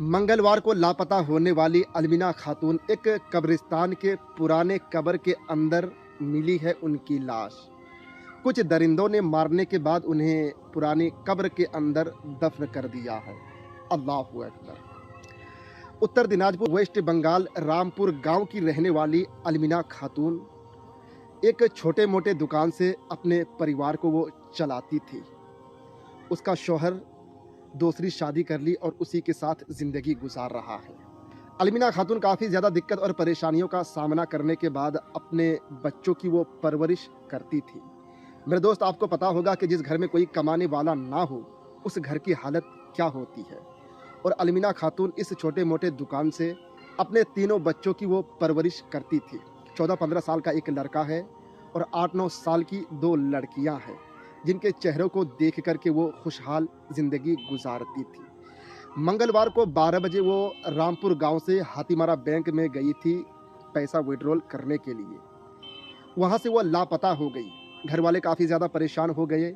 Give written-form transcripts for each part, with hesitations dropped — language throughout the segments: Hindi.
मंगलवार को लापता होने वाली अलमीना खातून एक कब्रिस्तान के पुराने कब्र के अंदर मिली है उनकी लाश। कुछ दरिंदों ने मारने के बाद उन्हें पुरानी कब्र के अंदर दफन कर दिया है। अल्लाहु अकबर। उत्तर दिनाजपुर वेस्ट बंगाल रामपुर गांव की रहने वाली अलमीना खातून एक छोटे मोटे दुकान से अपने परिवार को वो चलाती थी। उसका शौहर दूसरी शादी कर ली और उसी के साथ ज़िंदगी गुजार रहा है। अलमीना खातून काफ़ी ज़्यादा दिक्कत और परेशानियों का सामना करने के बाद अपने बच्चों की वो परवरिश करती थी। मेरे दोस्त, आपको पता होगा कि जिस घर में कोई कमाने वाला ना हो उस घर की हालत क्या होती है। और अलमीना खातून इस छोटे मोटे दुकान से अपने तीनों बच्चों की वो परवरिश करती थी। 14-15 साल का एक लड़का है और 8-9 साल की 2 लड़कियां हैं, जिनके चेहरों को देख कर के वो खुशहाल ज़िंदगी गुजारती थी। मंगलवार को 12 बजे वो रामपुर गांव से हाथीमारा बैंक में गई थी पैसा विड्रॉल करने के लिए। वहां से वो लापता हो गई। घर वाले काफ़ी ज़्यादा परेशान हो गए।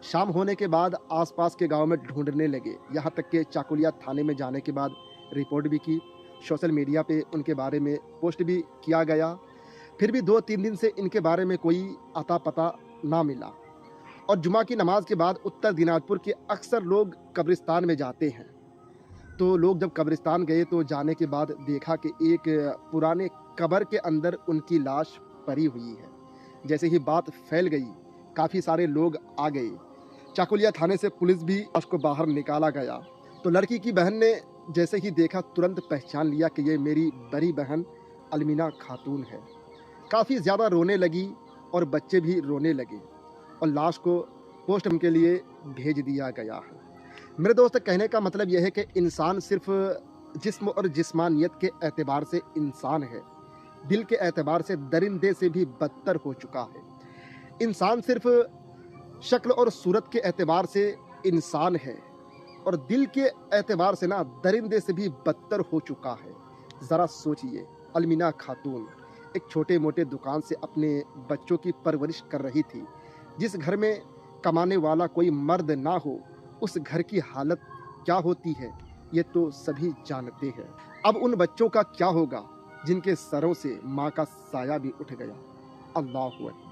शाम होने के बाद आसपास के गांव में ढूंढने लगे। यहाँ तक के चाकुलिया थाने में जाने के बाद रिपोर्ट भी की, सोशल मीडिया पे उनके बारे में पोस्ट भी किया गया। फिर भी 2-3 दिन से इनके बारे में कोई अता पता ना मिला। और जुमा की नमाज के बाद उत्तर दिनाजपुर के अक्सर लोग कब्रिस्तान में जाते हैं। तो लोग जब कब्रिस्तान गए तो जाने के बाद देखा कि एक पुराने कब्र के अंदर उनकी लाश पड़ी हुई है। जैसे ही बात फैल गई, काफ़ी सारे लोग आ गए। चाकुलिया थाने से पुलिस भी उसको बाहर निकाला गया। तो लड़की की बहन ने जैसे ही देखा तुरंत पहचान लिया कि ये मेरी बड़ी बहन अलमीना खातून है। काफ़ी ज़्यादा रोने लगी और बच्चे भी रोने लगे और लाश को पोस्टमार्टम के लिए भेज दिया गया है। मेरे दोस्त, कहने का मतलब यह है कि इंसान सिर्फ जिस्म और जिस्मानियत के एतबार से इंसान है, दिल के एतबार से दरिंदे से भी बदतर हो चुका है। इंसान सिर्फ शक्ल और सूरत के एतबार से इंसान है और दिल के एतबार से ना दरिंदे से भी बदतर हो चुका है। ज़रा सोचिए, अलमीना खातून एक छोटे मोटे दुकान से अपने बच्चों की परवरिश कर रही थी। जिस घर में कमाने वाला कोई मर्द ना हो उस घर की हालत क्या होती है ये तो सभी जानते हैं। अब उन बच्चों का क्या होगा जिनके सरों से माँ का साया भी उठ गया। अल्लाह हू अकबर।